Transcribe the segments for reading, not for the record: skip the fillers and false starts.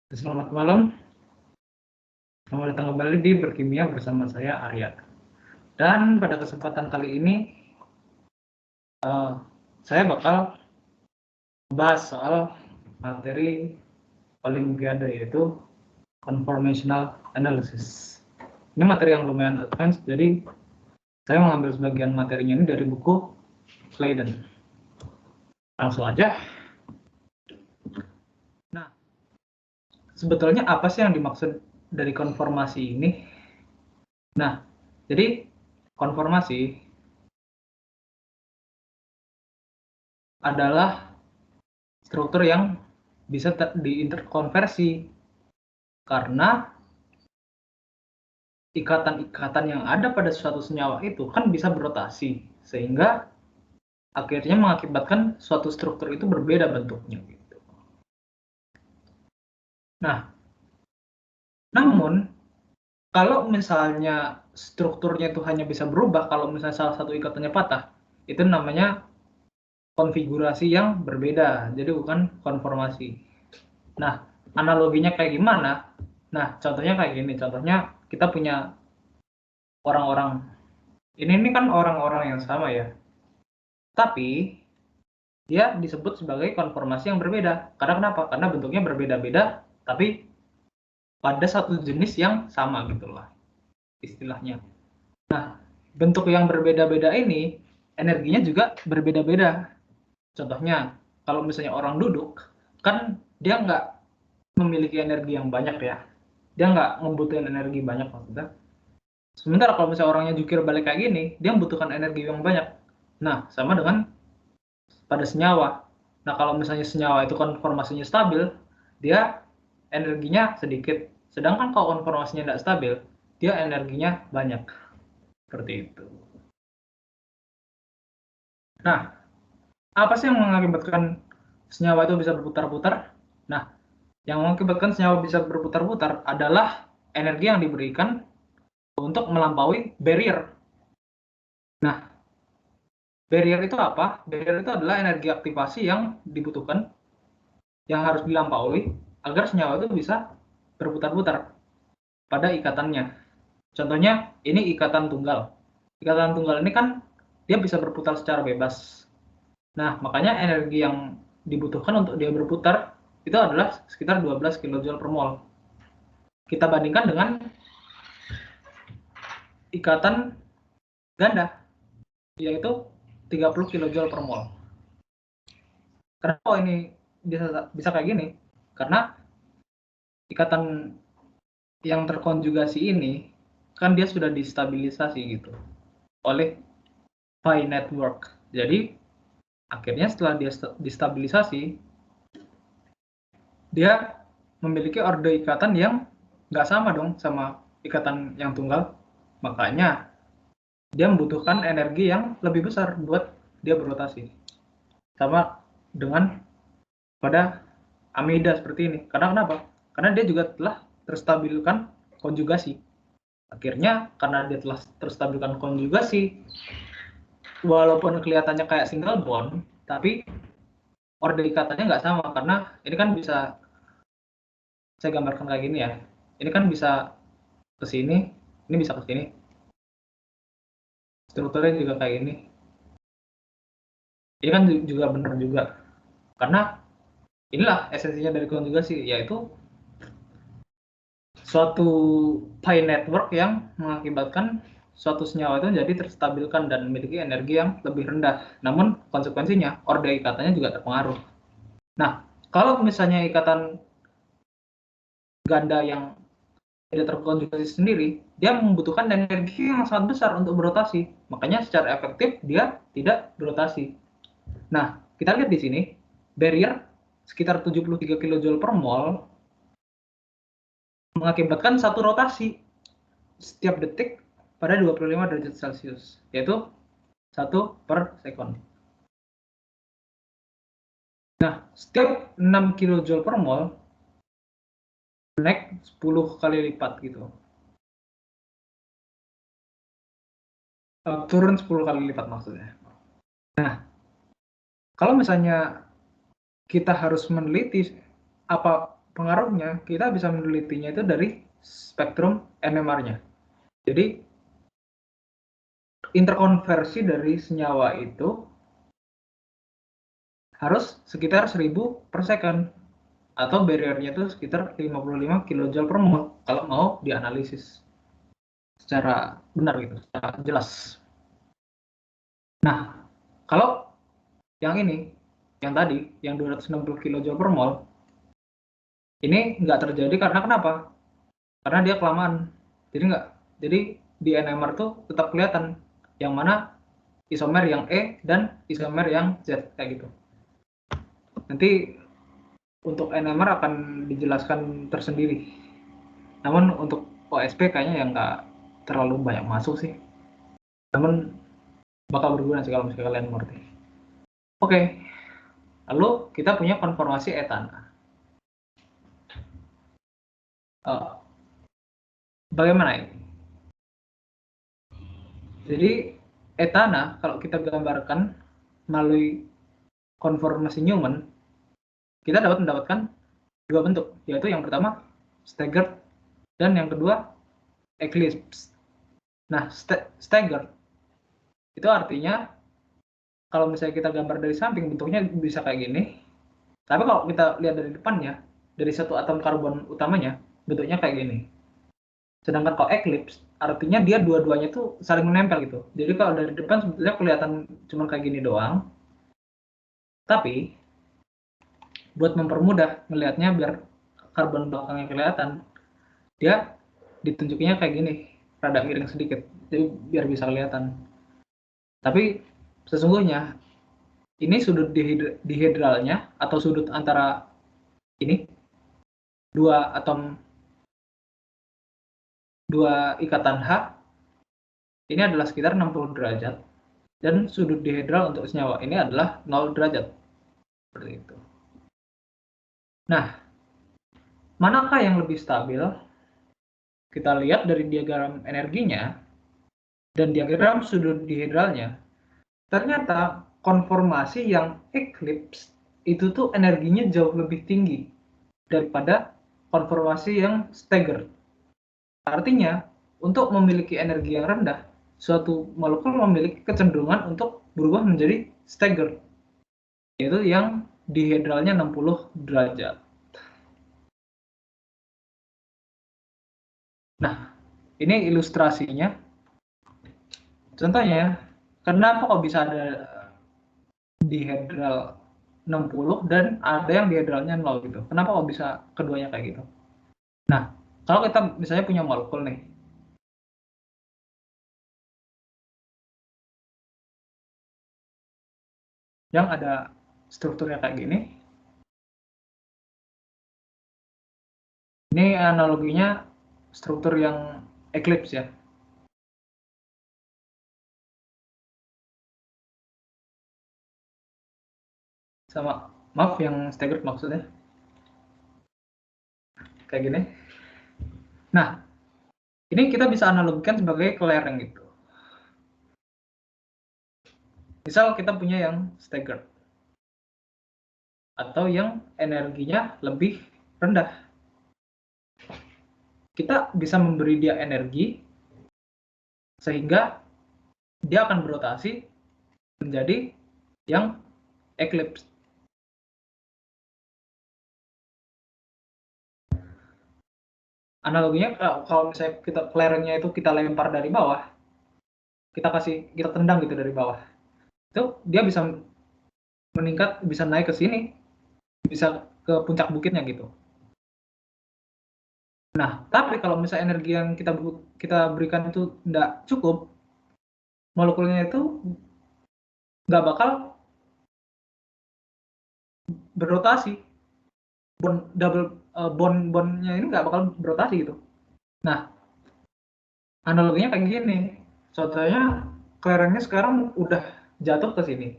Selamat malam, selamat datang kembali di Berkimia bersama saya Arya. Dan pada kesempatan kali ini saya bakal membahas soal materi Olimpiade, yaitu Conformational Analysis. Ini materi yang lumayan advance, jadi saya mengambil sebagian materinya ini dari buku Leiden. Langsung aja. Nah, sebetulnya apa sih yang dimaksud dari konformasi ini? Nah, jadi konformasi adalah struktur yang bisa diinterkonversi karena ikatan-ikatan yang ada pada suatu senyawa itu kan bisa berotasi, sehingga akhirnya mengakibatkan suatu struktur itu berbeda bentuknya gitu. Nah, namun kalau misalnya strukturnya itu hanya bisa berubah kalau misalnya salah satu ikatannya patah, itu namanya konfigurasi yang berbeda, jadi bukan konformasi. Nah, analoginya kayak gimana? Nah, contohnya kayak gini. Contohnya kita punya orang-orang. Ini kan orang-orang yang sama ya. Tapi dia disebut sebagai konformasi yang berbeda. Karena kenapa? Karena bentuknya berbeda-beda, tapi pada satu jenis yang sama gitu lah istilahnya. Nah, bentuk yang berbeda-beda ini energinya juga berbeda-beda. Contohnya, kalau misalnya orang duduk, kan dia nggak memiliki energi yang banyak ya. Dia nggak membutuhkan energi banyak maksudnya. Sementara kalau misalnya orangnya jukir balik kayak gini, dia membutuhkan energi yang banyak. Nah, sama dengan pada senyawa. Nah, kalau misalnya senyawa itu konformasinya stabil, dia energinya sedikit. Sedangkan kalau konformasinya tidak stabil, dia energinya banyak. Seperti itu. Nah, apa sih yang mengakibatkan senyawa itu bisa berputar-putar? Nah, yang mengakibatkan senyawa bisa berputar-putar adalah energi yang diberikan untuk melampaui barrier. Nah, barrier itu apa? Barrier itu adalah energi aktivasi yang dibutuhkan, yang harus dilampaui agar senyawa itu bisa berputar-putar pada ikatannya. Contohnya, ini ikatan tunggal. Ikatan tunggal ini kan dia bisa berputar secara bebas. Nah, makanya energi yang dibutuhkan untuk dia berputar itu adalah sekitar 12 kJ per mol. Kita bandingkan dengan ikatan ganda, yaitu 30 kJ per mol. Kenapa ini bisa kayak gini? Karena ikatan yang terkonjugasi ini kan dia sudah distabilisasi gitu oleh pi network. Jadi akhirnya setelah dia distabilisasi, dia memiliki orde ikatan yang nggak sama dong sama ikatan yang tunggal. Makanya dia membutuhkan energi yang lebih besar buat dia berotasi. Sama dengan pada amida seperti ini. Karena kenapa? Karena dia juga telah terstabilkan konjugasi. Akhirnya karena dia telah terstabilkan konjugasi, walaupun kelihatannya kayak single bond, tapi orde ikatannya nggak sama. Karena ini kan bisa saya gambarkan kayak gini ya. Ini kan bisa ke sini, ini bisa ke sini. Strukturnya juga kayak gini. Ini kan juga benar juga. Karena inilah esensinya dari konjugasi, yaitu suatu pi network yang mengakibatkan suatu senyawa itu jadi terstabilkan dan memiliki energi yang lebih rendah. Namun konsekuensinya orde ikatannya juga terpengaruh. Nah, kalau misalnya ikatan ganda yang tidak terkonjugasi sendiri, dia membutuhkan energi yang sangat besar untuk berotasi. Makanya secara efektif dia tidak berotasi. Nah, kita lihat di sini, barrier sekitar 73 kJ per mol mengakibatkan satu rotasi setiap detik pada 25 derajat Celcius, yaitu 1 per sekon. Nah, setiap 6 kJ per mol naik 10 kali lipat gitu. Turun 10 kali lipat maksudnya. Nah, kalau misalnya kita harus meneliti apa pengaruhnya kita bisa menelitinya itu dari spektrum NMR-nya. Jadi interkonversi dari senyawa itu harus sekitar 1000 per second, atau barrier-nya itu sekitar 55 kJ per mol kalau mau dianalisis secara benar gitu, secara jelas. Nah, kalau yang ini, yang tadi, yang 260 kJ per mol, ini nggak terjadi karena kenapa? Karena dia kelamaan. Jadi di NMR tuh tetap kelihatan yang mana isomer yang E dan isomer yang Z kayak gitu. Nanti untuk NMR akan dijelaskan tersendiri. Namun untuk OSP kayaknya yang nggak terlalu banyak masuk sih. Namun bakal berguna sih kalau misalnya kalian mengerti. Oke, lalu kita punya konformasi etana. Bagaimana ini? Jadi etana kalau kita gambarkan melalui konformasi Newman, kita dapat mendapatkan dua bentuk, yaitu yang pertama staggered dan yang kedua eclipse. Nah, staggered itu artinya kalau misalnya kita gambar dari samping bentuknya bisa kayak gini, tapi kalau kita lihat dari depannya, dari satu atom karbon utamanya, bentuknya kayak gini. Sedangkan kalau eclipse artinya dia dua-duanya tuh saling menempel gitu. Jadi kalau dari depan sebetulnya kelihatan cuma kayak gini doang, tapi buat mempermudah melihatnya biar karbon belakangnya kelihatan, dia ditunjuknya kayak gini, rada miring sedikit, jadi biar bisa kelihatan. Tapi sesungguhnya ini sudut dihedralnya atau sudut antara ini dua ikatan H ini adalah sekitar 60 derajat, dan sudut dihedral untuk senyawa ini adalah 0 derajat. Seperti itu. Nah, manakah yang lebih stabil? Kita lihat dari diagram energinya dan diagram sudut dihedralnya. Ternyata konformasi yang eclipse itu tuh energinya jauh lebih tinggi daripada konformasi yang staggered. Artinya, untuk memiliki energi yang rendah, suatu molekul memiliki kecenderungan untuk berubah menjadi staggered, yaitu yang dihedralnya 60 derajat. Nah, ini ilustrasinya. Contohnya, kenapa kok bisa ada dihedral 60 dan ada yang dihedralnya 0 gitu. Kenapa kok bisa keduanya kayak gitu? Nah, kalau kita misalnya punya molekul nih, yang ada strukturnya kayak gini, ini analoginya struktur yang eclipse ya. Sama, maaf yang staggered maksudnya. Kayak gini. Nah, ini kita bisa analogikan sebagai kelereng gitu. Misal kita punya yang staggered, atau yang energinya lebih rendah. Kita bisa memberi dia energi, sehingga dia akan berotasi menjadi yang eclipse. Analoginya kalau misalnya kita kelerengnya itu kita lempar dari bawah, kita tendang gitu dari bawah, itu dia bisa meningkat, bisa naik ke sini, bisa ke puncak bukitnya gitu. Nah, tapi kalau misalnya energi yang kita berikan itu tidak cukup, molekulnya itu nggak bakal berotasi, bondnya ini nggak bakal berotasi gitu. Nah, analoginya kayak gini. Contohnya kelerengnya sekarang udah jatuh ke sini.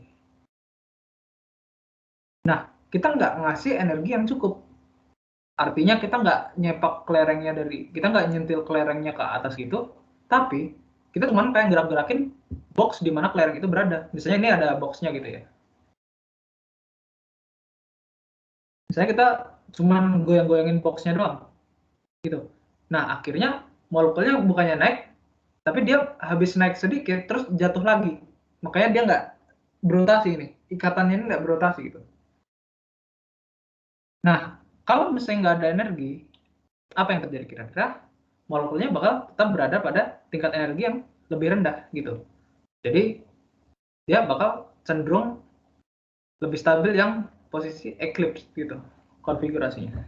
Nah, kita nggak ngasih energi yang cukup. Artinya kita nggak nyepak kelerengnya kita nggak nyentil kelerengnya ke atas gitu, tapi kita cuma kayak gerak-gerakin box di mana kelereng itu berada. Misalnya ini ada boxnya gitu ya. Misalnya kita cuman goyang-goyangin boxnya doang gitu. Nah akhirnya molekulnya bukannya naik, tapi dia habis naik sedikit terus jatuh lagi, makanya dia nggak berotasi, ini ikatannya ini nggak berotasi gitu. Nah kalau misalnya nggak ada energi, apa yang terjadi kira-kira? Molekulnya bakal tetap berada pada tingkat energi yang lebih rendah gitu. Jadi dia bakal cenderung lebih stabil yang posisi eclipse gitu konfigurasinya.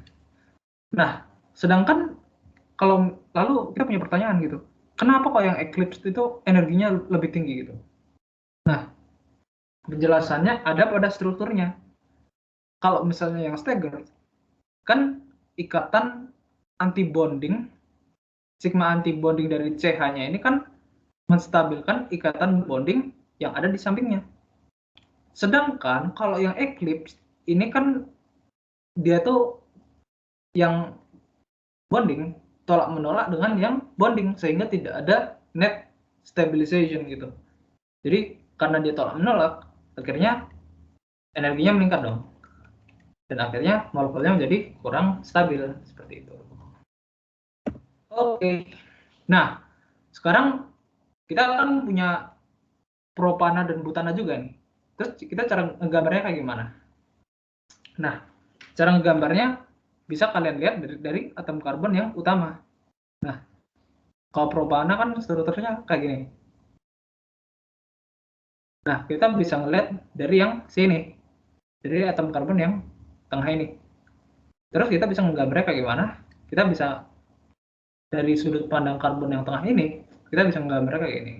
Nah, sedangkan kalau lalu kita punya pertanyaan gitu, kenapa kok yang eclipse itu energinya lebih tinggi gitu? Nah, penjelasannya ada pada strukturnya. Kalau misalnya yang staggered, kan ikatan anti bonding, sigma anti bonding dari CH-nya ini kan menstabilkan ikatan bonding yang ada di sampingnya. Sedangkan kalau yang eclipse ini kan dia tuh yang bonding tolak menolak dengan yang bonding, sehingga tidak ada net stabilization gitu. Jadi karena dia tolak menolak, akhirnya energinya meningkat dong, dan akhirnya molekulnya menjadi kurang stabil seperti itu. Oke, nah sekarang kita kan punya propana dan butana juga nih. Terus kita cara nggambarnya kayak gimana? Nah, cara nggambarnya bisa kalian lihat dari atom karbon yang utama. Nah, kalau propana kan strukturnya kayak gini. Nah, kita bisa ngeliat dari yang sini, dari atom karbon yang tengah ini. Terus kita bisa menggambarnya kayak gimana? Kita bisa dari sudut pandang karbon yang tengah ini, kita bisa menggambarnya kayak gini.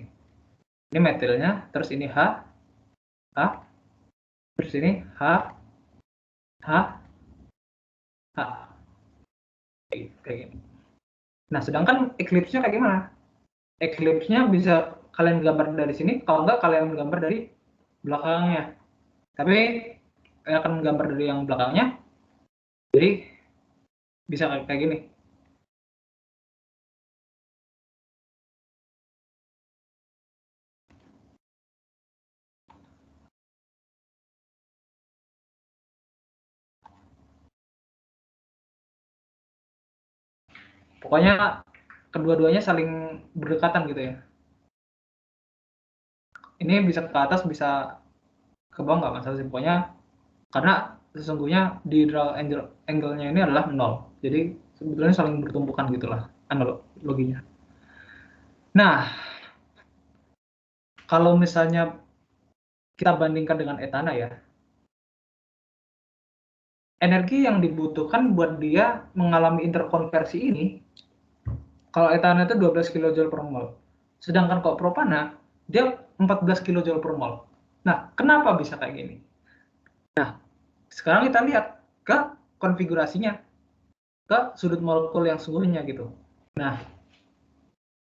Ini metilnya, terus ini H, H, terus ini H, H, H, kayak gini. Nah, sedangkan eclipse-nya kayak gimana? Eclipse-nya bisa kalian gambar dari sini, kalau enggak kalian gambar dari belakangnya. Tapi saya akan menggambar dari yang belakangnya, jadi bisa kayak gini. Pokoknya kedua-duanya saling berdekatan gitu ya. Ini bisa ke atas, bisa ke bawah, nggak masalah sih. Pokoknya karena sesungguhnya di angle-nya ini adalah 0. Jadi sebetulnya saling bertumpukan gitulah analoginya. Nah, kalau misalnya kita bandingkan dengan etana ya, energi yang dibutuhkan buat dia mengalami interkonversi ini, kalau etana itu 12 kJ per mol. Sedangkan kalau propana, dia 14 kJ per mol. Nah, kenapa bisa kayak gini? Nah, sekarang kita lihat ke konfigurasinya, ke sudut molekul yang sungguhnya gitu. Nah,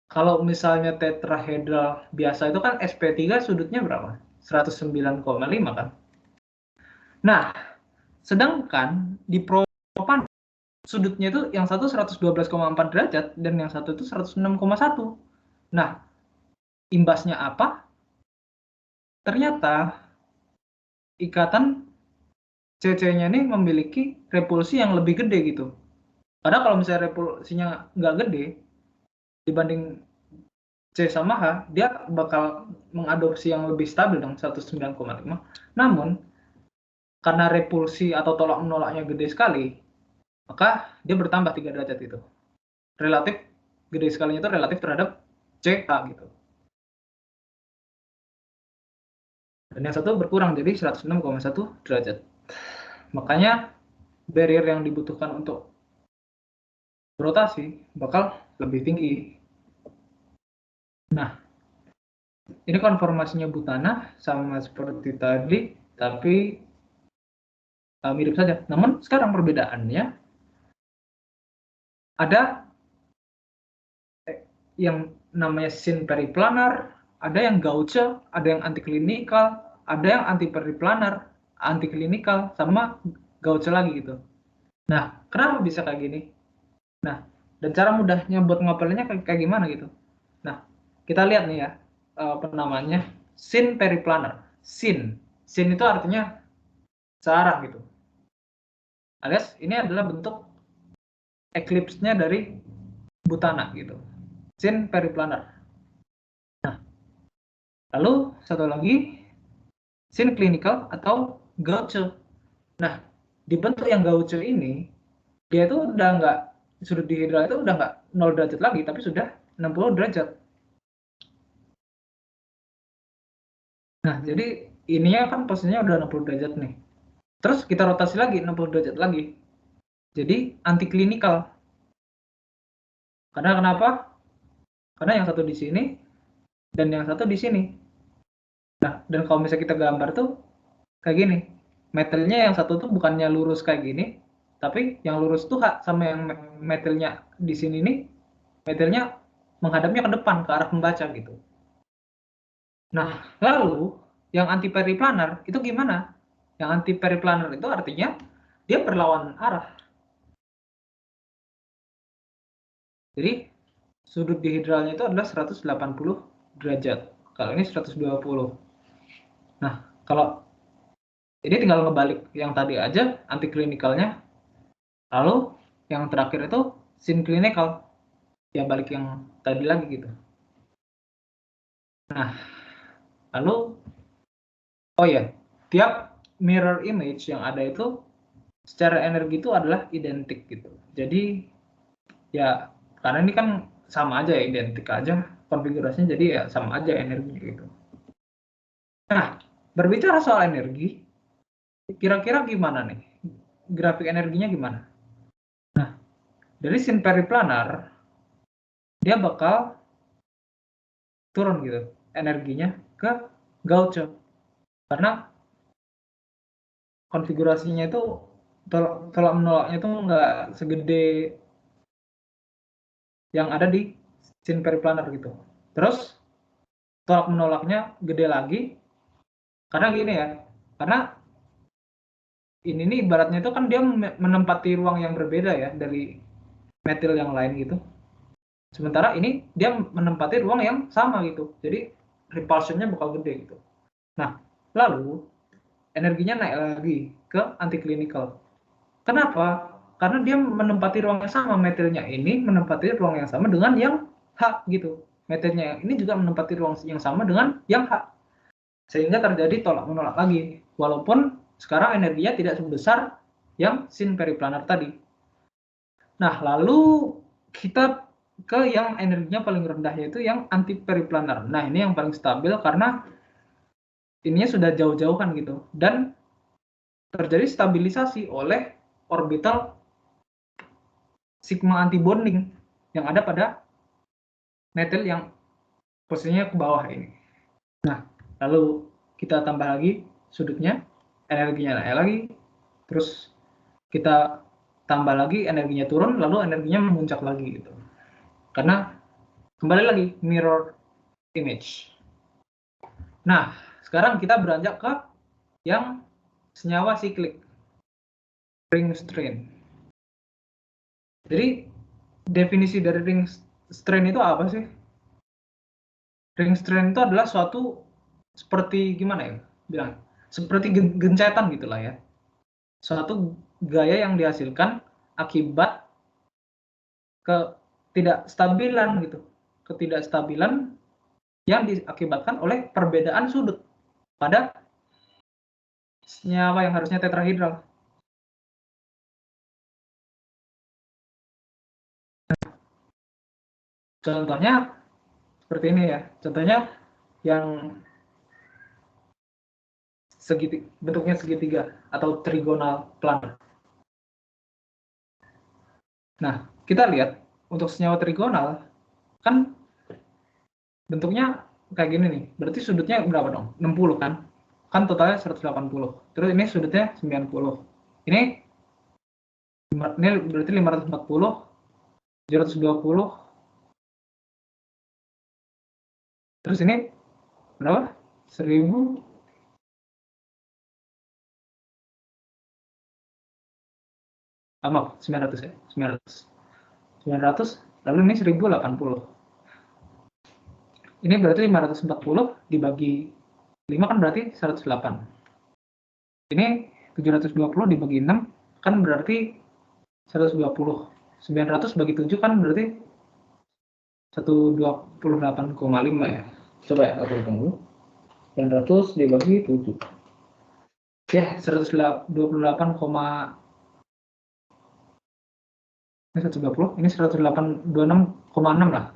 kalau misalnya tetrahedral biasa itu kan sp3 sudutnya berapa? 109,5 kan? Nah, sedangkan di propan sudutnya itu yang satu 112,4 derajat dan yang satu itu 106,1. Nah, imbasnya apa? Ternyata ikatan CC-nya ini memiliki repulsi yang lebih gede gitu. Padahal kalau misalnya repulsinya nggak gede dibanding C sama H, dia bakal mengadopsi yang lebih stabil dong, 109,5. Namun, karena repulsi atau tolak menolaknya gede sekali, maka dia bertambah 3 derajat itu. Relatif, gede sekalinya itu relatif terhadap CH gitu. Dan yang satu berkurang jadi 106,1 derajat. Makanya barrier yang dibutuhkan untuk rotasi bakal lebih tinggi. Nah, ini konformasinya butana sama seperti tadi, tapi mirip saja. Namun sekarang perbedaannya ada yang namanya sin periplanar, ada yang gauche, ada yang antiklinikal, ada yang anti periplanar, antiklinikal, sama gauche lagi gitu. Nah, kenapa bisa kayak gini? Nah, dan cara mudahnya buat ngapalinnya kayak gimana gitu. Nah, kita lihat nih ya, apa namanya, sin periplanar. Sin itu artinya searah gitu. alias ini adalah bentuk eclipse-nya dari Butana gitu, scene periplanar. Nah, lalu satu lagi scene clinical atau gauche. Nah, di bentuk yang gauche ini dia itu udah nggak, sudut dihidral itu udah nggak 0 derajat lagi, tapi sudah 60 derajat. Nah, jadi ininya kan posisinya udah 60 derajat nih. Terus kita rotasi lagi 60 derajat lagi. Jadi anti klinikal. Karena kenapa? Karena yang satu di sini dan yang satu di sini. Nah, dan kalau misalnya kita gambar tuh kayak gini. Metalnya yang satu tuh bukannya lurus kayak gini, tapi yang lurus tuh sama yang metalnya di sini nih, metalnya menghadapnya ke depan ke arah pembaca gitu. Nah, lalu yang anti periplanar itu gimana? Yang anti periplanar itu artinya dia berlawanan arah. Jadi sudut dihidralnya itu adalah 180 derajat. Kalau ini 120. Nah, kalau ini tinggal ngebalik yang tadi aja anti klinikalnya. Lalu yang terakhir itu sin klinikal. Ya balik yang tadi lagi gitu. Nah, lalu oh ya, tiap mirror image yang ada itu secara energi itu adalah identik gitu. Jadi ya karena ini kan sama aja ya, identik aja konfigurasinya, jadi ya sama aja energinya gitu. Nah, berbicara soal energi, kira-kira gimana nih? Grafik energinya gimana? Nah, dari sin periplanar, dia bakal turun gitu energinya ke gauche. Karena konfigurasinya itu tolak menolaknya itu nggak segede yang ada di sin periplanar gitu. Terus tolak menolaknya gede lagi karena gini ya, karena ini nih ibaratnya itu kan dia menempati ruang yang berbeda ya dari metil yang lain gitu. Sementara ini dia menempati ruang yang sama gitu. Jadi repulsionnya bakal gede gitu. Nah, lalu energinya naik lagi ke antiklinikal. Kenapa? Karena dia menempati ruang yang sama, metilnya ini menempati ruang yang sama dengan yang H gitu. Metilnya ini juga menempati ruang yang sama dengan yang H. Sehingga terjadi tolak menolak lagi. Walaupun sekarang energinya tidak sebesar yang sin periplanar tadi. Nah, lalu kita ke yang energinya paling rendah, yaitu yang anti periplanar. Nah, ini yang paling stabil karena ininya sudah jauh-jauhan gitu. Dan terjadi stabilisasi oleh orbital sigma antibonding yang ada pada metal yang posisinya ke bawah ini. Nah, lalu kita tambah lagi sudutnya, energinya naik lagi, terus kita tambah lagi energinya turun, lalu energinya memuncak lagi gitu. Karena kembali lagi mirror image. Nah, sekarang kita beranjak ke yang senyawa siklik, ring strain. Jadi definisi dari ring strain itu apa sih? Ring strain itu adalah suatu seperti gimana ya bilang, seperti gencetan gitulah ya, suatu gaya yang dihasilkan akibat ketidakstabilan gitu, ketidakstabilan yang diakibatkan oleh perbedaan sudut pada senyawa yang harusnya tetrahedral. Contohnya seperti ini ya, contohnya yang bentuknya segitiga atau trigonal planar. Nah, kita lihat untuk senyawa trigonal kan bentuknya kayak gini nih. Berarti sudutnya berapa dong? 60 kan? Kan totalnya 180. Terus ini sudutnya 90. Ini berarti 540, 720. Terus ini berapa? 1000. Maaf, 900 ya. 900. 900, lalu ini 1080. Ini berarti 540 dibagi 5 kan berarti 108. Ini 720 dibagi 6 kan berarti 120. 900 bagi 7 kan berarti 128,5 ya. Coba ya, aku tunggu. 900 dibagi 7. Ya, 128, ini 120, ini 126,6 lah.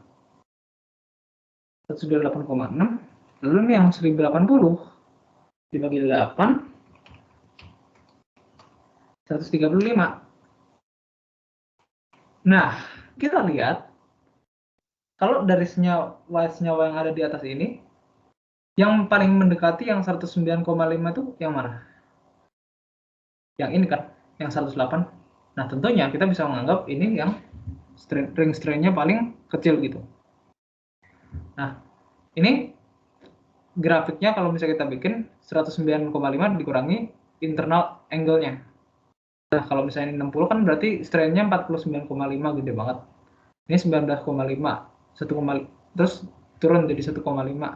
128,6. Lalu ini yang 1080 dibagi 8, 135. Nah, kita lihat kalau dari senyawa yang ada di atas ini, yang paling mendekati yang 109,5 itu yang mana? Yang ini kan, yang 108. Nah, tentunya kita bisa menganggap ini yang ring strain-nya paling kecil gitu. Nah, ini grafiknya kalau misalnya kita bikin 109,5 dikurangi internal angle-nya. Nah, kalau misalnya ini 60 kan berarti strain-nya 49,5, gede banget. Ini 19,5, 1, terus turun jadi 1,5.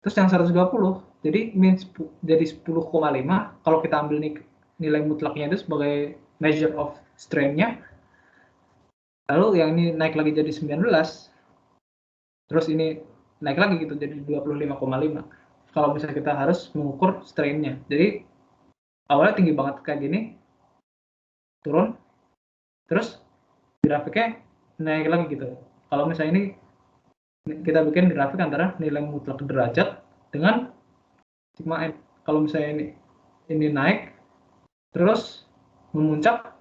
Terus yang 120, jadi jadi 10,5. Kalau kita ambil nilai mutlaknya itu sebagai measure of strain-nya, lalu yang ini naik lagi jadi 19, terus ini naik lagi gitu jadi 25,5. Kalau misalnya kita harus mengukur strain-nya. Jadi awalnya tinggi banget kayak gini, turun, terus grafiknya naik lagi gitu. Kalau misalnya ini kita bikin grafik antara nilai mutlak derajat dengan sigma n. Kalau misalnya ini naik, terus memuncak,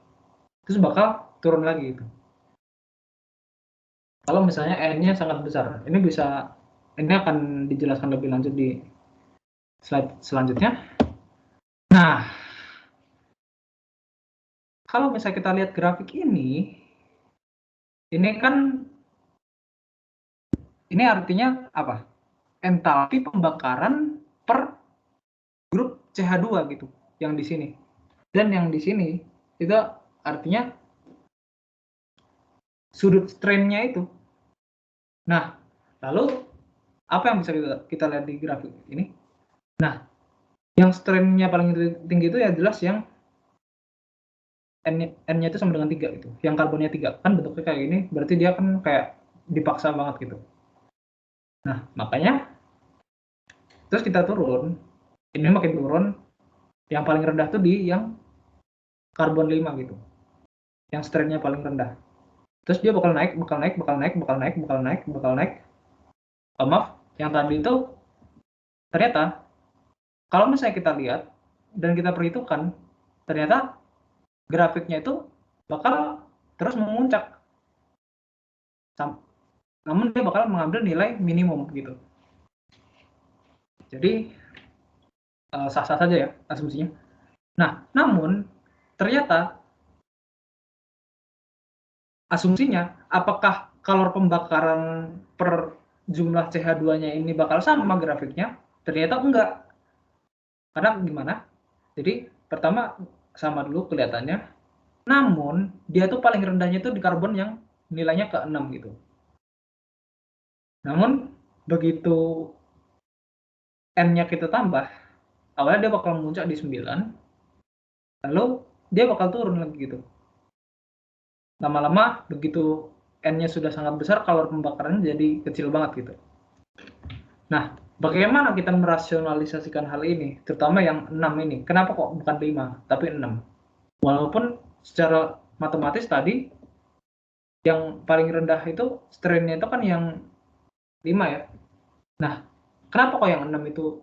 terus bakal turun lagi gitu. Kalau misalnya n-nya sangat besar, ini akan dijelaskan lebih lanjut di slide selanjutnya. Nah, kalau misalnya kita lihat grafik ini kan ini artinya apa? Entalpi pembakaran per grup CH2 gitu, yang di sini. Dan yang di sini itu artinya sudut strain-nya itu. Nah, lalu apa yang bisa kita lihat di grafik ini? Nah, yang strain-nya paling tinggi itu ya jelas yang N-nya itu sama dengan 3 gitu. Yang karbonnya 3. Kan bentuknya kayak gini, berarti dia kan kayak dipaksa banget gitu. Nah, makanya terus kita turun, ini makin turun, yang paling rendah tuh di yang karbon 5 gitu. Yang strain-nya paling rendah. Terus dia bakal naik. Oh, maaf, yang tadi itu ternyata kalau misalnya kita lihat dan kita perhitungkan, ternyata grafiknya itu bakal terus memuncak. Namun dia bakal mengambil nilai minimum gitu. Jadi sah-sah saja ya asumsinya. Nah, namun ternyata asumsinya apakah kalor pembakaran per jumlah CH2-nya ini bakal sama grafiknya? Ternyata enggak. Karena gimana? Jadi pertama sama dulu kelihatannya, namun dia tuh paling rendahnya itu di karbon yang nilainya ke 6 gitu. Namun begitu N-nya kita tambah, awalnya dia bakal memuncak di 9, lalu dia bakal turun lagi gitu. Lama-lama begitu N-nya sudah sangat besar, kalor pembakarannya jadi kecil banget gitu. Nah, bagaimana kita merasionalisasikan hal ini, terutama yang 6 ini? Kenapa kok bukan 5, tapi 6? Walaupun secara matematis tadi, yang paling rendah itu strain-nya itu kan yang 5 ya. Nah, kenapa kok yang 6 itu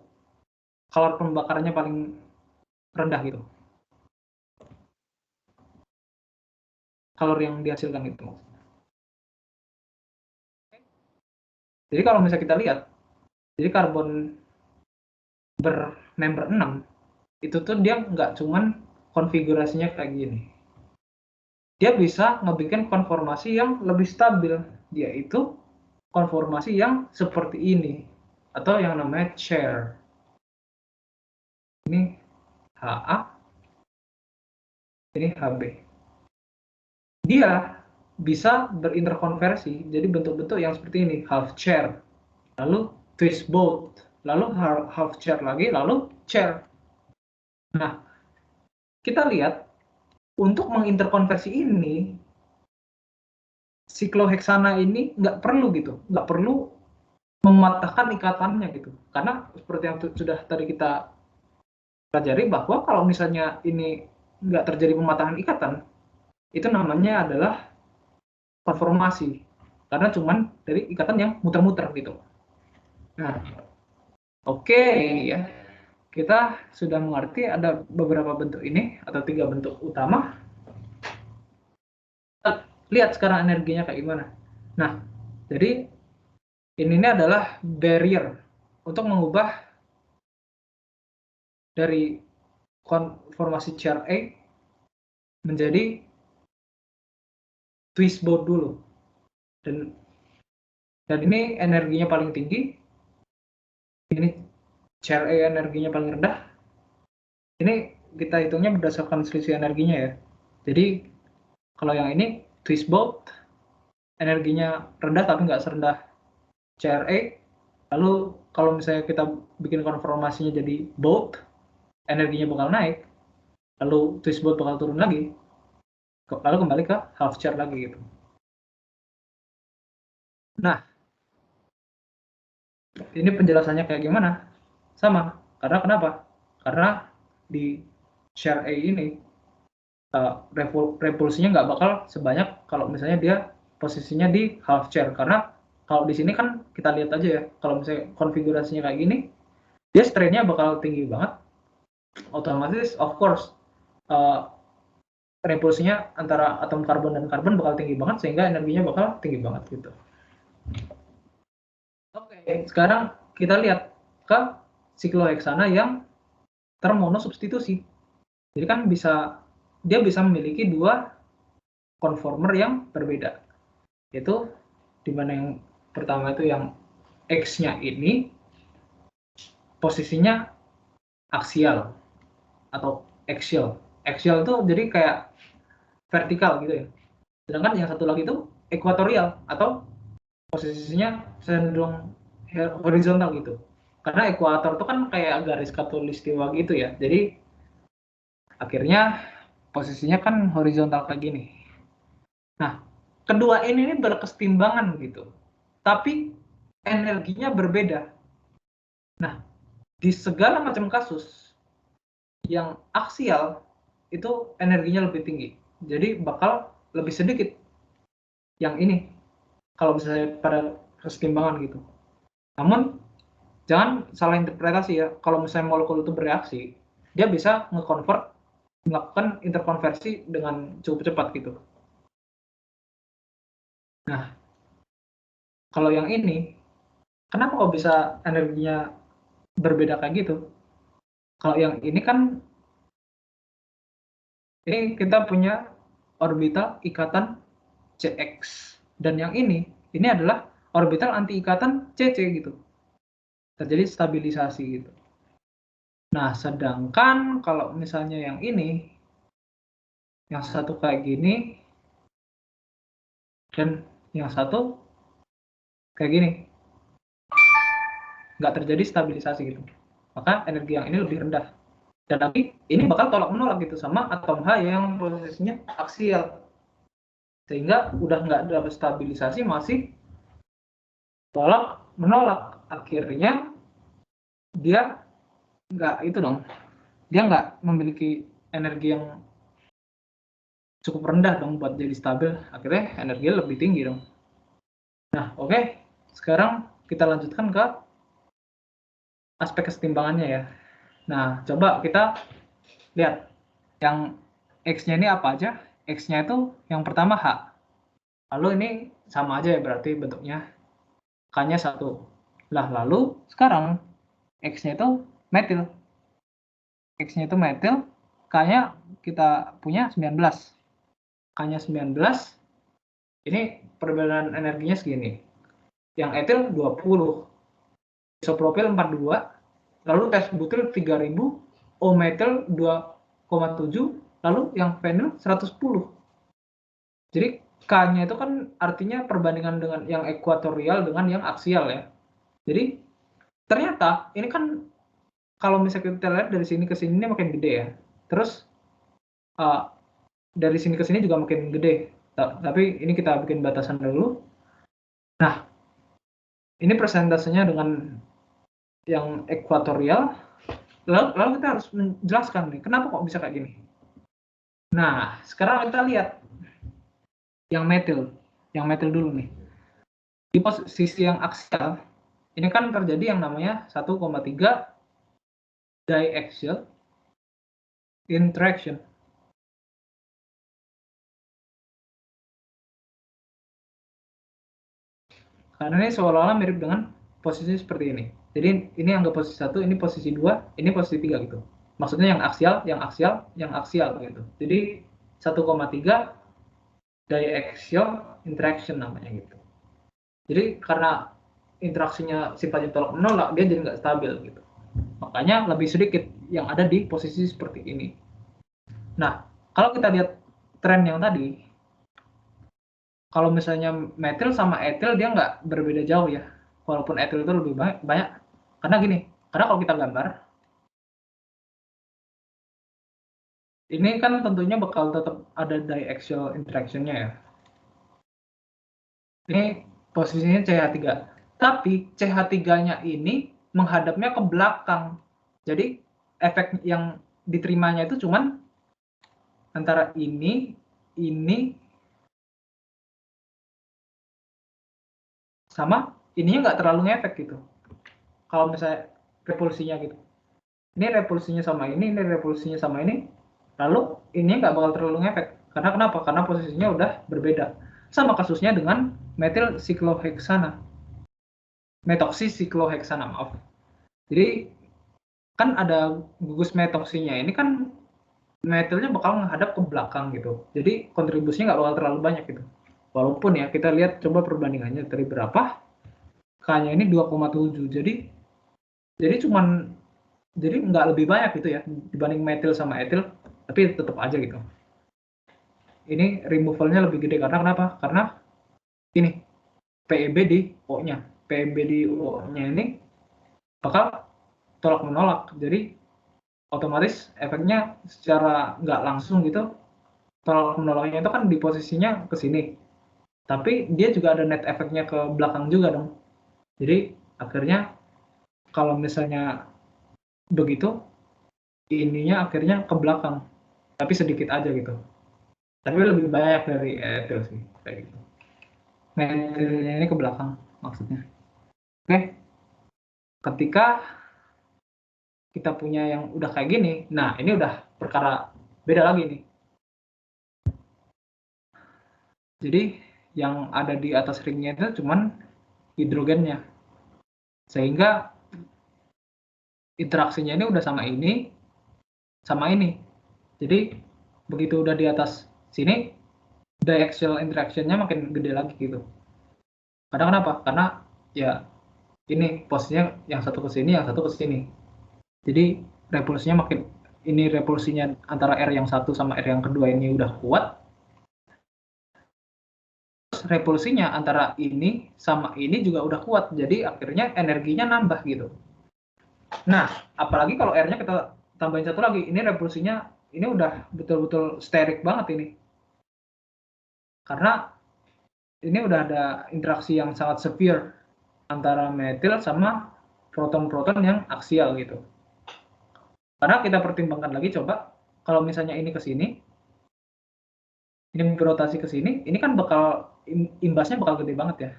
kalor pembakarannya paling rendah gitu? Kalor yang dihasilkan itu. Jadi kalau misalnya kita lihat, jadi karbon bernumber 6, itu tuh dia nggak cuman konfigurasinya kayak gini. Dia bisa ngebikin konformasi yang lebih stabil, yaitu konformasi yang seperti ini, atau yang namanya chair. Ini HA, ini HB. Dia bisa berinterkonversi jadi bentuk-bentuk yang seperti ini, half chair, lalu twist boat, lalu half chair lagi, lalu chair. Nah, kita lihat untuk menginterkonversi ini, sikloheksana ini nggak perlu gitu, nggak perlu mematahkan ikatannya gitu. Karena seperti yang sudah tadi kita pelajari bahwa kalau misalnya ini nggak terjadi pematahan ikatan, itu namanya adalah konformasi. Karena cuman dari ikatan yang muter-muter gitu. Nah, oke ya. Kita sudah mengerti ada beberapa bentuk ini atau 3 bentuk utama. Lihat sekarang energinya kayak gimana. Nah, jadi ini adalah barrier untuk mengubah dari konformasi CRA menjadi twist boat dulu. Dan ini energinya paling tinggi. Ini CRA energinya paling rendah. Ini kita hitungnya berdasarkan selisih energinya ya. Jadi kalau yang ini twist boat, energinya rendah tapi nggak serendah CRA. Lalu kalau misalnya kita bikin konformasinya jadi boat, energinya bakal naik. Lalu twist boat bakal turun lagi. Lalu kembali ke half chair lagi gitu. Nah, ini penjelasannya kayak gimana? Sama. Karena kenapa? Karena di share A ini repulsinya nggak bakal sebanyak kalau misalnya dia posisinya di half chair. Karena kalau di sini kan kita lihat aja ya, kalau misalnya konfigurasinya kayak gini, dia strainnya bakal tinggi banget. Otomatis, of course, repulsinya antara atom karbon dan karbon bakal tinggi banget, sehingga energinya bakal tinggi banget gitu. Oke, sekarang kita lihat ke sikloheksana yang termonosubstitusi. Jadi kan dia bisa memiliki 2 conformer yang berbeda. Yaitu di mana yang pertama itu yang X-nya ini posisinya aksial atau axial. Axial itu jadi kayak vertikal gitu ya. Sedangkan yang satu lagi itu ekuatorial atau posisinya cenderung horizontal gitu. Karena ekuator itu kan kayak garis khatulistiwa gitu ya. Jadi akhirnya posisinya kan horizontal kayak gini. Nah, kedua ini berkesetimbangan gitu. Tapi energinya berbeda. Nah, di segala macam kasus yang aksial itu energinya lebih tinggi. Jadi bakal lebih sedikit yang ini kalau misalnya pada kesetimbangan gitu. Namun jangan salah interpretasi ya. Kalau misalnya molekul itu bereaksi, dia bisa melakukan interkonversi dengan cukup cepat gitu. Nah, kalau yang ini, kenapa kok bisa energinya berbeda kayak gitu? Kalau yang ini kan, ini kita punya orbital ikatan CX. Dan yang ini adalah orbital anti ikatan CC gitu. Terjadi stabilisasi gitu. Nah, sedangkan kalau misalnya yang ini, yang satu kayak gini, dan yang satu kayak gini, nggak terjadi stabilisasi gitu. Maka energi yang ini lebih rendah. Dan tapi ini bakal tolak menolak gitu sama atom H yang posisinya aksial. Sehingga udah nggak ada stabilisasi, masih tolak menolak. Akhirnya dia nggak itu dong, dia nggak memiliki energi yang cukup rendah dong buat jadi stabil. Akhirnya energinya lebih tinggi dong. Nah, oke. Sekarang kita lanjutkan ke aspek kesetimbangannya ya. Nah, coba kita lihat yang X-nya ini apa aja. X-nya itu yang pertama H. Lalu ini sama aja ya berarti bentuknya. K-nya 1. Lah, lalu sekarang X-nya itu metil. X-nya itu metil, K-nya kita punya 19. K-nya 19, ini perbedaan energinya segini. Yang etil 20, isopropil 42, lalu tes butil 3000, O-metil 2,7, lalu yang fenil 110. Jadi K-nya itu kan artinya perbandingan dengan yang ekuatorial dengan yang aksial ya. Jadi ternyata ini kan kalau misalnya kita lihat dari sini ke sini ini makin gede ya. Terus dari sini ke sini juga makin gede. Tapi ini kita bikin batasan dulu. Nah, ini persentasenya dengan yang ekuatorial. Lalu kita harus menjelaskan nih, kenapa kok bisa kayak gini. Nah, sekarang kita lihat yang metil. Yang metil dulu nih. Di posisi yang aksial, ini kan terjadi yang namanya 1,3 diaxial interaction. Karena ini seolah-olah mirip dengan posisi seperti ini. Jadi ini anggap posisi 1, ini posisi 2, ini posisi 3 gitu. Maksudnya yang aksial, yang aksial, yang aksial gitu. Jadi 1,3 diaxial interaction namanya gitu. Jadi karena interaksinya sifatnya tolak menolak, dia jadi nggak stabil gitu. Makanya lebih sedikit yang ada di posisi seperti ini. Nah, kalau kita lihat tren yang tadi, kalau misalnya metil sama etil dia nggak berbeda jauh ya, walaupun etil itu lebih banyak. Karena gini, karena kalau kita gambar, ini kan tentunya bakal tetap ada diaxial interaction-nya ya. Ini posisinya CH3. Tapi CH3-nya ini menghadapnya ke belakang. Jadi efek yang diterimanya itu cuman antara ini sama ininya nggak terlalu ngefek gitu. Kalau misalnya repulsinya gitu. Ini repulsinya sama ini repulsinya sama ini. Lalu ini nggak bakal terlalu ngefek. Karena kenapa? Karena posisinya udah berbeda. Sama kasusnya dengan metil sikloheksana. Metoksisikloheksana, maaf. Jadi kan ada gugus metoksinya. Ini kan metilnya bakal menghadap ke belakang gitu. Jadi kontribusinya nggak bakal terlalu banyak gitu. Walaupun ya kita lihat coba perbandingannya dari berapa, K-nya ini 2,7. Jadi cuman jadi nggak lebih banyak gitu ya dibanding metil sama etil, tapi tetap aja gitu. Ini removalnya lebih gede karena kenapa? Karena ini PEB di O-nya. PEB di O-nya ini bakal tolak menolak. Jadi otomatis efeknya secara nggak langsung gitu tolak menolaknya itu kan di posisinya ke sini. Tapi dia juga ada net efeknya ke belakang juga dong. Jadi akhirnya kalau misalnya begitu ininya akhirnya ke belakang, tapi sedikit aja gitu. Tapi lebih banyak dari etil sih kayak gitu. Metilnya ini ke belakang maksudnya. Oke, ketika kita punya yang udah kayak gini, nah ini udah perkara beda lagi nih. Jadi yang ada di atas ringnya itu cuman hidrogennya, sehingga interaksinya ini udah sama ini. Jadi begitu udah di atas sini, diaxial interaction-nya makin gede lagi gitu. Karena kenapa? Karena ya ini posisinya yang satu ke sini, yang satu ke sini. Jadi repulsinya makin ini repulsinya antara R yang satu sama R yang kedua ini udah kuat. Repulsinya antara ini sama ini juga udah kuat. Jadi akhirnya energinya nambah gitu. Nah, apalagi kalau R-nya kita tambahin satu lagi, ini repulsinya ini udah betul-betul steric banget ini. Karena ini udah ada interaksi yang sangat severe antara metil sama proton-proton yang aksial gitu. Karena kita pertimbangkan lagi coba kalau misalnya ini ke sini, ini berotasi ke sini, ini kan bakal imbasnya bakal gede banget ya.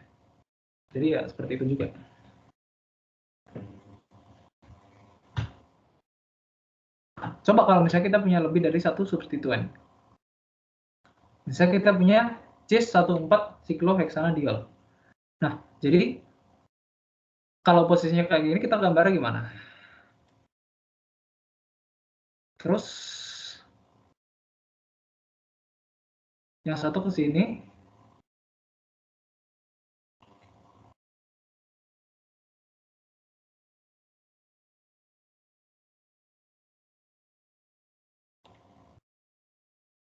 Jadi ya seperti itu juga. Coba kalau misalnya kita punya lebih dari satu substituen. Misalnya kita punya cis-14 sikloheksanadiol. Nah, jadi kalau posisinya kayak gini kita gambarnya gimana? Terus yang satu ke sini,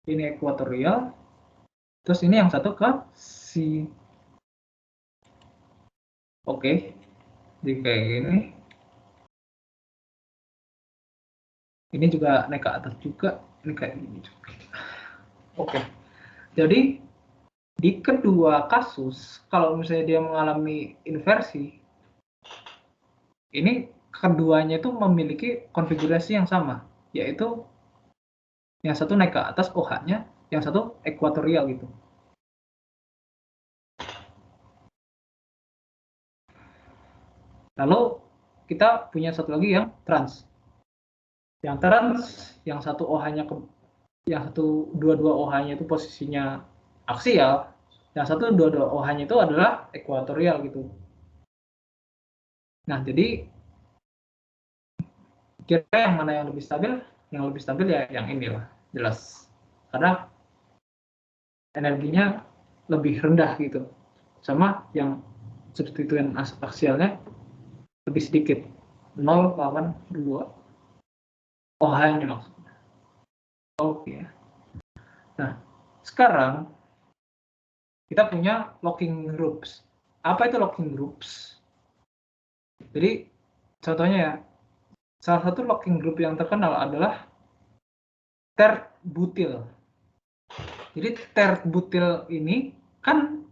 ini ekuatorial, terus ini yang satu ke si. Oke, jadi kayak gini. Ini juga naik ke atas juga, ini kayak gini juga. Oke. Jadi di kedua kasus, kalau misalnya dia mengalami inversi, ini keduanya itu memiliki konfigurasi yang sama, yaitu yang satu naik ke atas OH-nya, yang satu ekuatorial gitu. Lalu kita punya satu lagi yang trans. Yang trans, yang satu OH-nya yang satu dua-dua OH-nya itu posisinya aksial, yang satu dua-dua OH-nya itu adalah ekuatorial gitu. Nah, jadi kira yang mana yang lebih stabil? Yang lebih stabil ya yang ini lah, jelas. Karena energinya lebih rendah gitu. Sama yang substituen aksialnya lebih sedikit. 0 lawan 2 OH-nya maksudnya. Oke. Nah, sekarang kita punya locking groups. Apa itu locking groups? Jadi, contohnya ya, salah satu locking group yang terkenal adalah terbutil. Jadi terbutil ini kan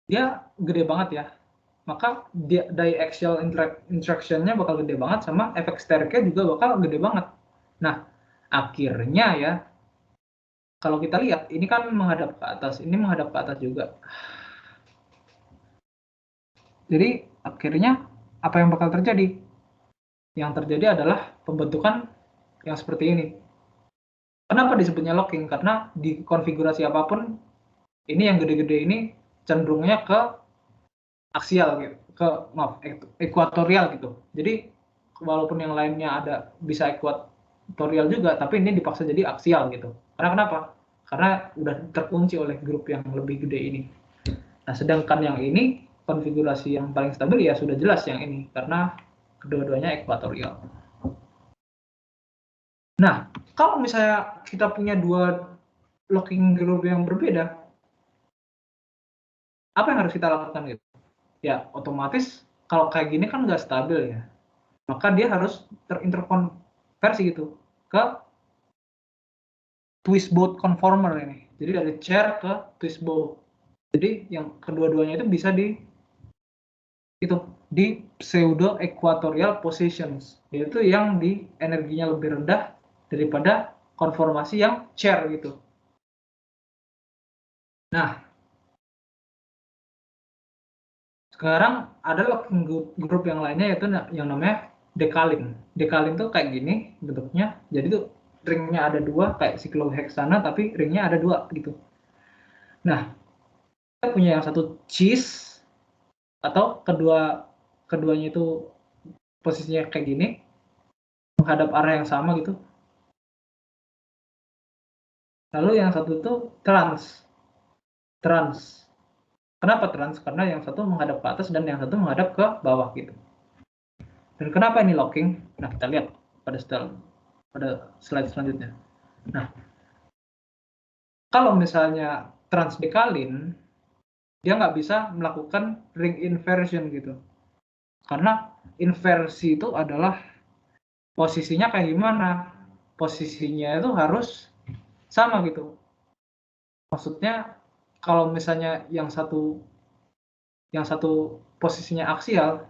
dia gede banget ya. Maka diaxial interaction-nya bakal gede banget sama efek steriknya juga bakal gede banget. Nah, akhirnya ya, kalau kita lihat ini kan menghadap ke atas, ini menghadap ke atas juga. Jadi akhirnya apa yang bakal terjadi? Yang terjadi adalah pembentukan yang seperti ini. Kenapa disebutnya locking? Karena di konfigurasi apapun, ini yang gede-gede ini cenderungnya ke aksial gitu, ke maaf, ekuatorial gitu. Jadi walaupun yang lainnya ada bisa ekuatorial juga, tapi ini dipaksa jadi aksial gitu. Karena kenapa? Karena udah terkunci oleh grup yang lebih gede ini. Nah, sedangkan yang ini konfigurasi yang paling stabil ya sudah jelas yang ini karena kedua-duanya ekuatorial. Nah, kalau misalnya kita punya dua locking group yang berbeda, apa yang harus kita lakukan gitu? Ya, otomatis kalau kayak gini kan nggak stabil ya. Maka dia harus terinterkonversi gitu ke twist boat conformer ini. Jadi dari chair ke twist boat. Jadi yang kedua-duanya itu bisa di pseudo equatorial positions, yaitu yang di energinya lebih rendah daripada konformasi yang chair gitu. Nah, sekarang ada locking group yang lainnya yaitu yang namanya decalin. Decalin tuh kayak gini bentuknya. Jadi tuh ringnya ada dua kayak siklohexana tapi ringnya ada dua gitu. Nah, kita punya yang satu cheese atau keduanya itu posisinya kayak gini menghadap arah yang sama gitu. Lalu yang satu itu trans. Trans. Kenapa trans? Karena yang satu menghadap ke atas dan yang satu menghadap ke bawah gitu. Dan kenapa ini locking? Nah, kita lihat pada slide selanjutnya. Nah, kalau misalnya transdekalin, dia nggak bisa melakukan ring inversion gitu. Karena inversi itu adalah posisinya kayak gimana? Posisinya itu harus sama gitu. Maksudnya kalau misalnya yang satu posisinya aksial,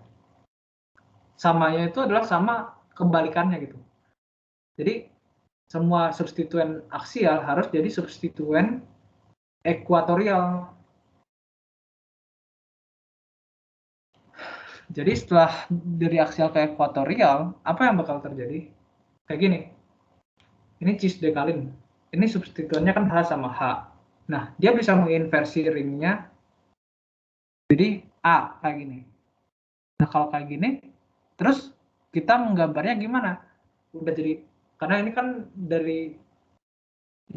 samanya itu adalah sama kebalikannya gitu. Jadi semua substituen aksial harus jadi substituen ekuatorial. Jadi setelah dari aksial ke ekuatorial, apa yang bakal terjadi? Kayak gini. Ini cisdekalin. Ini substituennya kan H sama H. Nah, dia bisa menginversi ringnya jadi A kayak gini. Nah, kalau kayak gini, terus kita menggambarnya gimana? Udah jadi, karena ini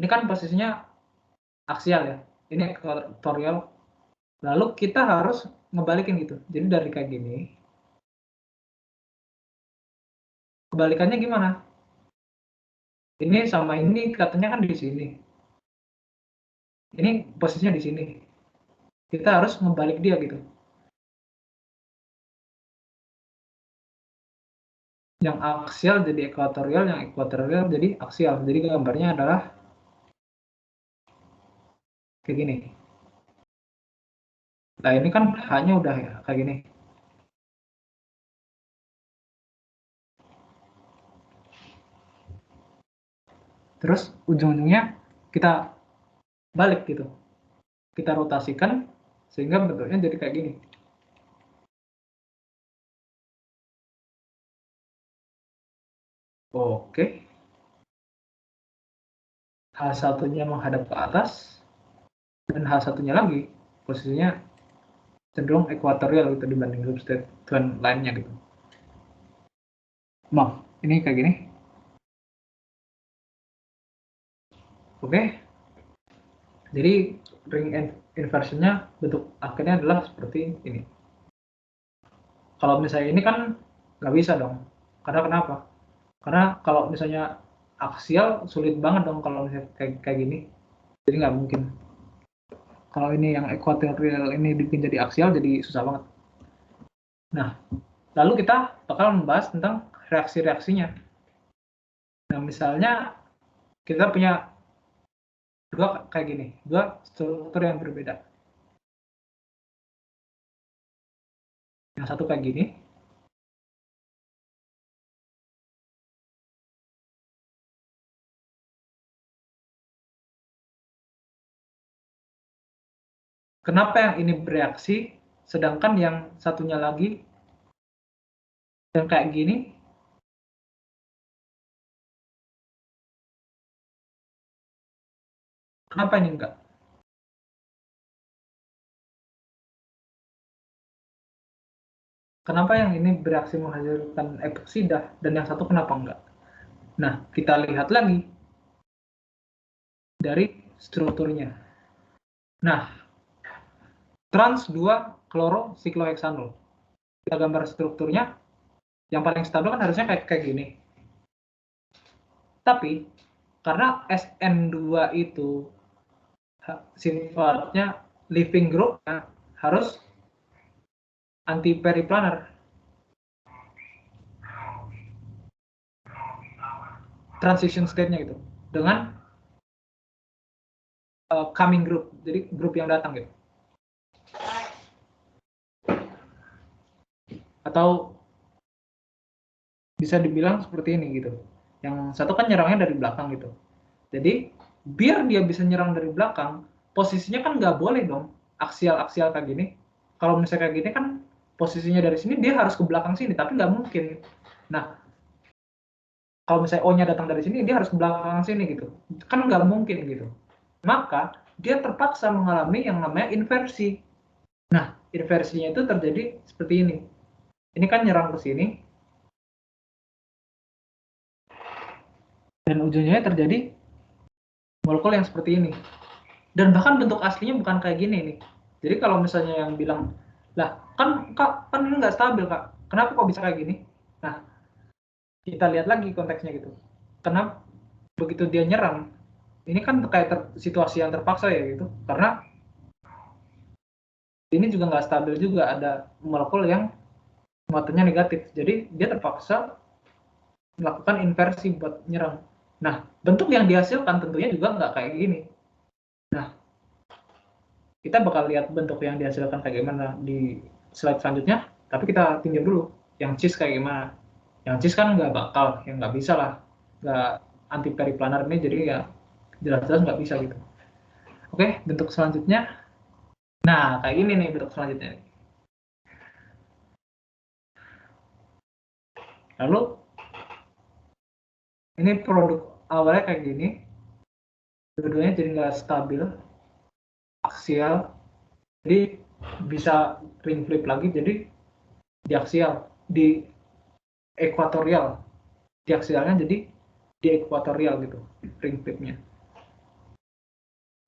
kan posisinya aksial ya. Ini ekuatorial. Lalu kita harus ngebalikin gitu. Jadi dari kayak gini, kebalikannya gimana? Ini sama ini katanya kan di sini. Ini posisinya di sini. Kita harus ngebalik dia gitu. Yang aksial jadi ekuatorial, yang ekuatorial jadi aksial. Jadi gambarnya adalah kayak gini. Nah ini kan hanya udah ya kayak gini. Terus ujung-ujungnya kita balik gitu, kita rotasikan sehingga bentuknya jadi kayak gini. Oke, H satunya menghadap ke atas dan H satunya lagi posisinya cenderung ekuatorial gitu dibanding substituen lainnya gitu. Maaf, ini kayak gini. Oke, jadi ring inversionnya bentuk akhirnya adalah seperti ini. Kalau misalnya ini kan nggak bisa dong. Karena kenapa? Karena kalau misalnya aksial sulit banget dong kalau misalnya kayak gini. Jadi nggak mungkin. Kalau ini yang equatorial ini dibikin jadi aksial jadi susah banget. Nah, lalu kita bakal membahas tentang reaksi-reaksinya. Nah, misalnya kita punya dua kayak gini, dua struktur yang berbeda. Yang satu kayak gini, kenapa yang ini bereaksi, sedangkan yang satunya lagi yang kayak gini, kenapa ini enggak? Kenapa yang ini bereaksi menghasilkan epoksida dan yang satu kenapa enggak? Nah, kita lihat lagi dari strukturnya. Nah, trans 2 klorosikloheksanol. Kita gambar strukturnya, yang paling stabil kan harusnya kayak gini. Tapi karena SN2 itu sifatnya living group harus anti periplanar. Transition state-nya gitu. Dengan coming group. Jadi grup yang datang gitu. Atau bisa dibilang seperti ini gitu. Yang satu kan nyerangnya dari belakang gitu. Jadi biar dia bisa nyerang dari belakang, posisinya kan nggak boleh dong aksial-aksial kayak gini. Kalau misalnya kayak gini kan posisinya dari sini dia harus ke belakang sini, tapi nggak mungkin. Nah, kalau misalnya O-nya datang dari sini, dia harus ke belakang sini gitu. Kan nggak mungkin gitu. Maka dia terpaksa mengalami yang namanya inversi. Nah, inversinya itu terjadi seperti ini. Ini kan nyerang ke sini, dan ujungnya terjadi molekul yang seperti ini. Dan bahkan bentuk aslinya bukan kayak gini nih. Jadi kalau misalnya yang bilang, lah kan ini nggak stabil kak, kenapa kok bisa kayak gini? Nah, kita lihat lagi konteksnya gitu. Kenapa begitu dia nyerang, ini kan kayak situasi yang terpaksa ya gitu, karena ini juga nggak stabil juga, ada molekul yang muatannya negatif, jadi dia terpaksa melakukan inversi buat nyerang. Nah, bentuk yang dihasilkan tentunya juga nggak kayak gini. Nah, kita bakal lihat bentuk yang dihasilkan kayak gimana di slide selanjutnya, tapi kita tinjau dulu yang cis kayak gimana. Yang cis kan nggak bakal, yang nggak bisa lah, nggak anti periplanar ini, jadi ya jelas-jelas nggak bisa gitu. Oke, bentuk selanjutnya. Nah, kayak gini nih bentuk selanjutnya. Lalu ini produk awalnya kayak gini, dua-duanya jadi nggak stabil, aksial, jadi bisa ring flip lagi, jadi di aksial, di ekuatorial, di aksialnya jadi di ekuatorial gitu, ring flipnya.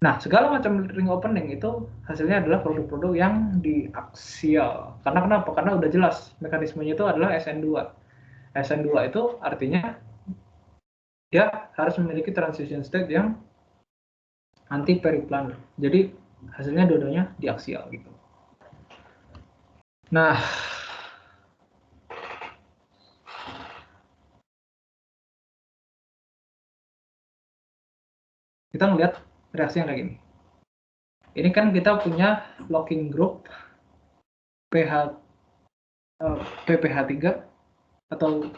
Nah, segala macam ring opening itu hasilnya adalah produk-produk yang di aksial. Karena kenapa? Karena udah jelas mekanismenya itu adalah SN2. SN2 itu artinya dia harus memiliki transition state yang anti periplanar. Jadi hasilnya dua-duanya di aksial gitu. Nah, kita ngelihat reaksi yang kayak gini. Ini kan kita punya locking group PPH3 atau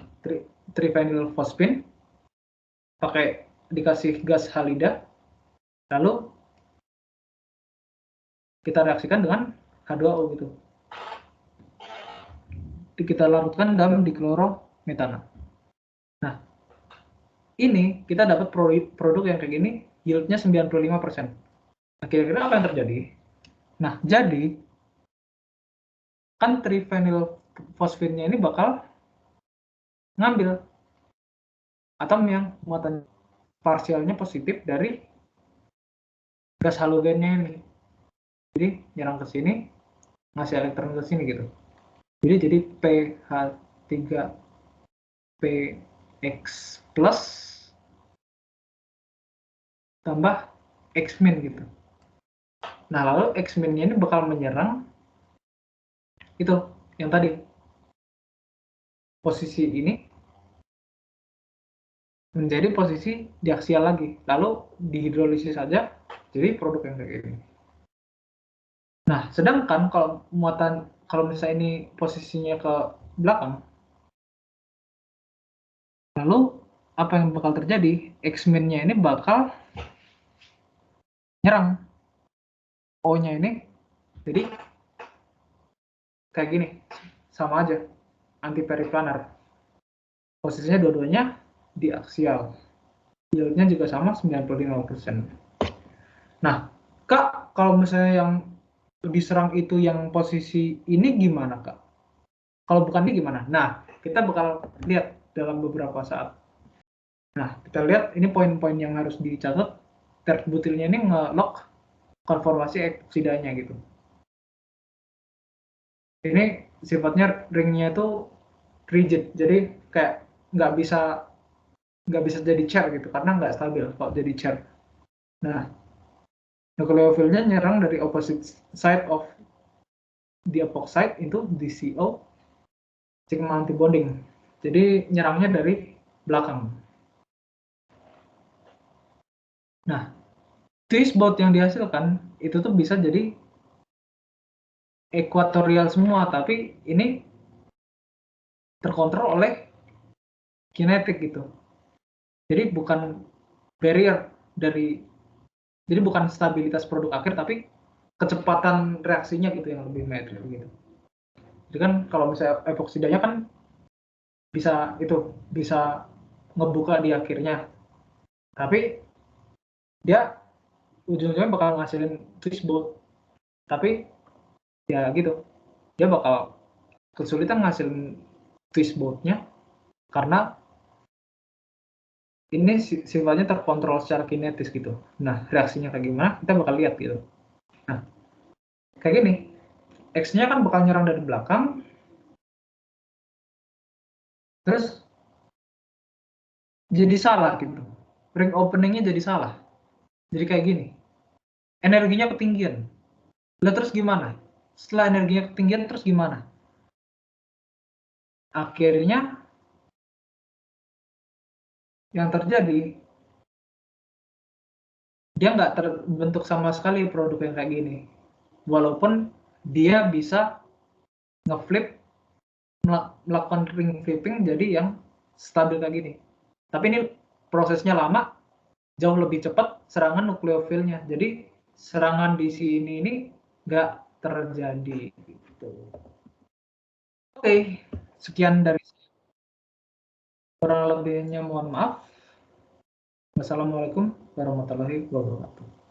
trivinyl fosfin, pakai dikasih gas halida, lalu kita reaksikan dengan H2O gitu. Kita larutkan dalam diklorometana. Nah, ini kita dapat produk yang kayak gini, yieldnya 95%. Nah, kira-kira apa yang terjadi? Nah, jadi kan trivinyl fosfinnya ini bakal ngambil atom yang muatan parsialnya positif dari gas halogennya ini. Jadi nyerang ke sini, ngasih elektron ke sini gitu. Jadi PH3PX plus tambah X-min gitu. Nah, lalu X-minnya ini bakal menyerang itu yang tadi posisi ini menjadi posisi diaksial lagi, lalu dihidrolisis saja jadi produk yang kayak gini. Nah, sedangkan kalau misalnya ini posisinya ke belakang, lalu apa yang bakal terjadi? X-minnya ini bakal nyerang O-nya ini, jadi kayak gini, sama aja, antiperiplanar. Posisinya dua-duanya di aksial. Yieldnya juga sama 95%. Nah, Kak, kalau misalnya yang diserang itu yang posisi ini gimana, Kak? Kalau bukan ini gimana? Nah, kita bakal lihat dalam beberapa saat. Nah, kita lihat ini poin-poin yang harus dicatat. Terbutilnya ini nge-lock konformasi oksidanya gitu. Ini sifatnya ringnya itu rigid, jadi kayak nggak bisa jadi chair gitu karena nggak stabil kalau jadi chair. Nah, nukleofilnya nyerang dari opposite side of the epoxide itu DCO sigma antibonding. Jadi nyerangnya dari belakang. Nah, twist boat yang dihasilkan itu tuh bisa jadi ekuatorial semua, tapi ini terkontrol oleh kinetik gitu. Jadi bukan barrier jadi bukan stabilitas produk akhir, tapi kecepatan reaksinya gitu yang lebih meter gitu. Jadi kan kalau misalnya epoksidanya kan bisa ngebuka di akhirnya, tapi dia ujung-ujungnya bakal ngasilin twist boat, tapi ya gitu, dia bakal kesulitan ngasilin twist boatnya karena ini sifatnya terkontrol secara kinetis gitu. Nah, reaksinya kayak gimana kita bakal lihat gitu. Nah, kayak gini, X-nya kan bakal nyerang dari belakang, terus jadi salah gitu, ring openingnya jadi salah, jadi kayak gini, energinya ketinggian. Lah terus gimana? Setelah energinya ketinggian terus gimana? Akhirnya yang terjadi, dia nggak terbentuk sama sekali produk yang kayak gini. Walaupun dia bisa ngeflip, melakukan ring flipping jadi yang stabil kayak gini. Tapi ini prosesnya lama, jauh lebih cepat serangan nukleofilnya. Jadi serangan di sini ini nggak terjadi. Gitu. Oke, sekian dari kurang lebihnya mohon maaf. Wassalamualaikum warahmatullahi wabarakatuh.